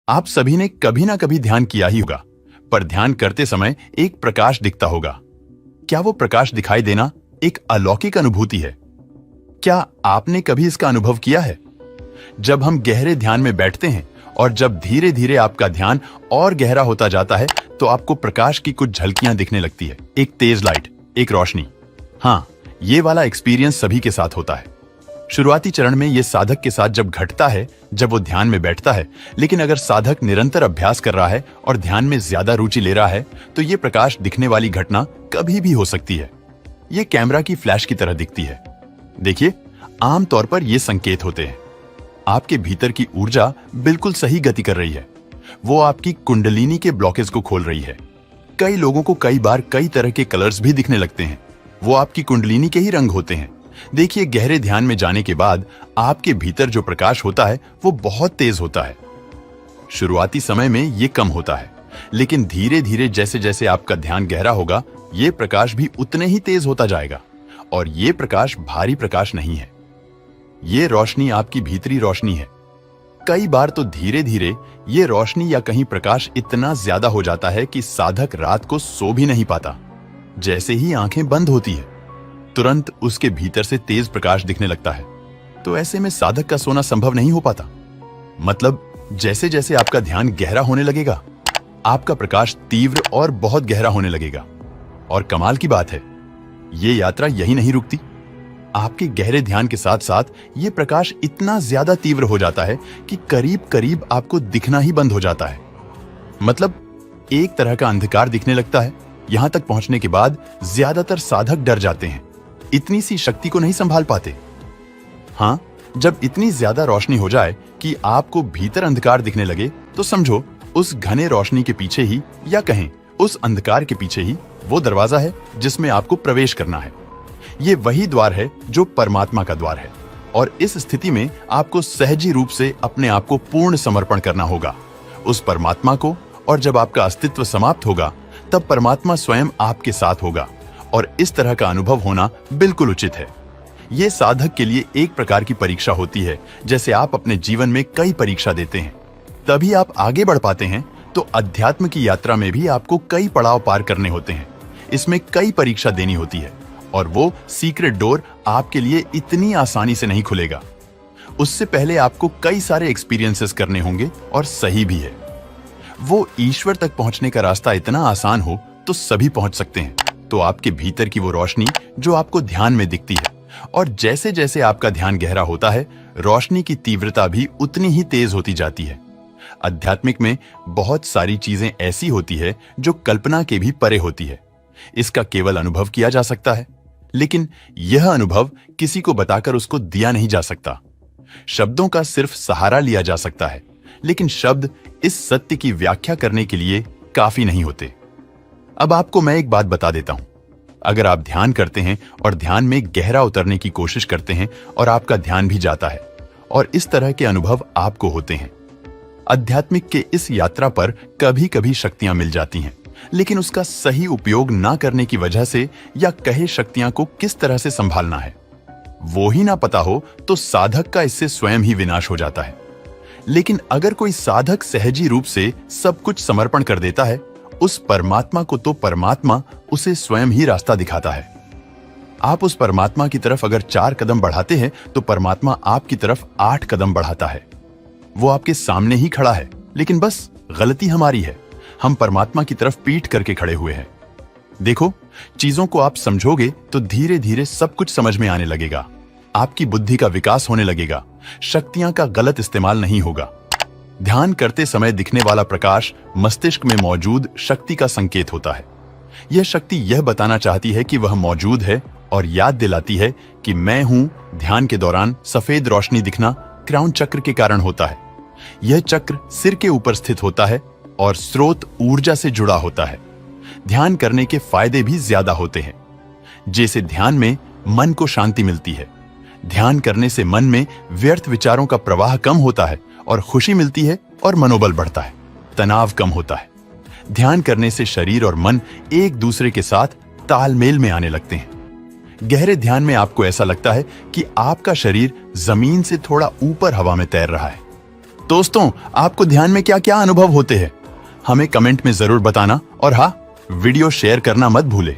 आप सभी ने कभी ना कभी ध्यान किया ही होगा, पर ध्यान करते समय एक प्रकाश दिखता होगा। क्या वो प्रकाश दिखाई देना एक अलौकिक अनुभूति है? क्या आपने कभी इसका अनुभव किया है? जब हम गहरे ध्यान में बैठते हैं और जब धीरे धीरे आपका ध्यान और गहरा होता जाता है, तो आपको प्रकाश की कुछ झलकियां दिखने लगती है। एक तेज लाइट, एक रोशनी। हाँ, ये वाला एक्सपीरियंस सभी के साथ होता है। शुरुआती चरण में ये साधक के साथ जब घटता है, जब वो ध्यान में बैठता है, लेकिन अगर साधक निरंतर अभ्यास कर रहा है और ध्यान में ज्यादा रुचि ले रहा है, तो ये प्रकाश दिखने वाली घटना कभी भी हो सकती है। ये कैमरा की फ्लैश की तरह दिखती है। देखिए, आमतौर पर ये संकेत होते हैं। आपके भीतर की ऊर्जा बिल्कुल सही गति कर रही है। वो आपकी कुंडलिनी के ब्लॉकेज को खोल रही है। कई लोगों को कई बार कई तरह के कलर्स भी दिखने लगते हैं। वो आपकी कुंडलिनी के ही रंग होते हैं। देखिए, गहरे ध्यान में जाने के बाद आपके भीतर जो प्रकाश होता है वो बहुत तेज होता है। शुरुआती समय में ये कम होता है, लेकिन धीरे धीरे जैसे जैसे आपका ध्यान गहरा होगा, ये प्रकाश भी उतने ही तेज होता जाएगा। और ये प्रकाश भारी प्रकाश नहीं है। ये रोशनी आपकी भीतरी रोशनी है। कई बार तो धीरे धीरे ये रोशनी या कहीं प्रकाश इतना ज्यादा हो जाता है कि साधक रात को सो भी नहीं पाता। जैसे ही आंखें बंद होती है, तुरंत उसके भीतर से तेज प्रकाश दिखने लगता है। तो ऐसे में साधक का सोना संभव नहीं हो पाता। मतलब जैसे जैसे आपका ध्यान गहरा होने लगेगा, आपका प्रकाश तीव्र और बहुत गहरा होने लगेगा। और कमाल की बात है, ये यात्रा यही नहीं रुकती। आपके गहरे ध्यान के साथ साथ ये प्रकाश इतना ज्यादा तीव्र हो जाता है कि करीब करीब आपको दिखना ही बंद हो जाता है। मतलब एक तरह का अंधकार दिखने लगता है। यहां तक पहुंचने के बाद ज्यादातर साधक डर जाते हैं। इतनी सी शक्ति को नहीं संभाल पाते। हाँ, जब इतनी ज्यादा रोशनी हो जाए कि आपको भीतर अंधकार दिखने लगे, तो समझो उस घने रोशनी के पीछे ही, या कहें उस अंधकार के पीछे ही, वो दरवाजा है जिसमें आपको प्रवेश करना है। ये वही द्वार है जो परमात्मा का द्वार है। और इस स्थिति में आपको सहजी रूप से अपने आप को पूर्ण समर्पण करना होगा उस परमात्मा को। और जब आपका अस्तित्व समाप्त होगा, तब परमात्मा स्वयं आपके साथ होगा। और इस तरह का अनुभव होना बिल्कुल उचित है। ये साधक के लिए एक प्रकार की परीक्षा होती है। जैसे आप अपने जीवन में कई परीक्षा देते हैं, तभी आप आगे बढ़ पाते हैं। तो अध्यात्म की यात्रा में भी आपको कई पड़ाव पार करने होते हैं। इसमें कई परीक्षा देनी होती है, और वो सीक्रेट डोर आपके लिए इतनी आसानी से नहीं खुलेगा। उससे पहले आपको कई सारे एक्सपीरियंसेस करने होंगे, और सही भी है। वो ईश्वर तक पहुंचने का रास्ता इतना आसान हो तो सभी पहुंच सकते हैं। तो आपके भीतर की वो रोशनी जो आपको ध्यान में दिखती है, और जैसे जैसे आपका ध्यान गहरा होता है, रोशनी की तीव्रता भी उतनी ही तेज होती जाती है। आध्यात्मिक में बहुत सारी चीजें ऐसी होती है जो कल्पना के भी परे होती है। इसका केवल अनुभव किया जा सकता है, लेकिन यह अनुभव किसी को बताकर उसको दिया नहीं जा सकता। शब्दों का सिर्फ सहारा लिया जा सकता है, लेकिन शब्द इस सत्य की व्याख्या करने के लिए काफी नहीं होते। अब आपको मैं एक बात बता देता हूं। अगर आप ध्यान करते हैं और ध्यान में गहरा उतरने की कोशिश करते हैं, और आपका ध्यान भी जाता है, और इस तरह के अनुभव आपको होते हैं। आध्यात्मिक के इस यात्रा पर कभी कभी शक्तियां मिल जाती हैं, लेकिन उसका सही उपयोग ना करने की वजह से, या कहे शक्तियां को किस तरह से संभालना है, वो ही ना पता हो, तो साधक का इससे स्वयं ही विनाश हो जाता है। लेकिन अगर कोई साधक सहजी रूप से सब कुछ समर्पण कर देता है, उस परमात्मा को तो परमात्मा उसे स्वयं ही रास्ता दिखाता है। आप उस परमात्मा की तरफ अगर 4 कदम बढ़ाते हैं, तो परमात्मा आपकी तरफ 8 कदम बढ़ाता है। वो आपके सामने ही खड़ा है, लेकिन बस गलती हमारी है। हम परमात्मा की तरफ पीठ करके खड़े हुए हैं। देखो, चीजों को आप समझोगे तो धीरे धीरे सब कुछ समझ में आने लगेगा। आपकी बुद्धि का विकास होने लगेगा। शक्तियां का गलत इस्तेमाल नहीं होगा। ध्यान करते समय दिखने वाला प्रकाश मस्तिष्क में मौजूद शक्ति का संकेत होता है। यह शक्ति यह बताना चाहती है कि वह मौजूद है, और याद दिलाती है कि मैं हूं। ध्यान के दौरान सफेद रोशनी दिखना क्राउन चक्र के कारण होता है। यह चक्र सिर के ऊपर स्थित होता है, और स्रोत ऊर्जा से जुड़ा होता है। ध्यान करने के फायदे भी ज्यादा होते हैं। जैसे ध्यान में मन को शांति मिलती है। ध्यान करने से मन में व्यर्थ विचारों का प्रवाह कम होता है, और खुशी मिलती है, और मनोबल बढ़ता है। तनाव कम होता है। ध्यान करने से शरीर और मन एक दूसरे के साथ तालमेल में आने लगते हैं। गहरे ध्यान में आपको ऐसा लगता है कि आपका शरीर जमीन से थोड़ा ऊपर हवा में तैर रहा है। दोस्तों, आपको ध्यान में क्या क्या अनुभव होते हैं हमें कमेंट में जरूर बताना और हाँ, वीडियो शेयर करना मत भूले।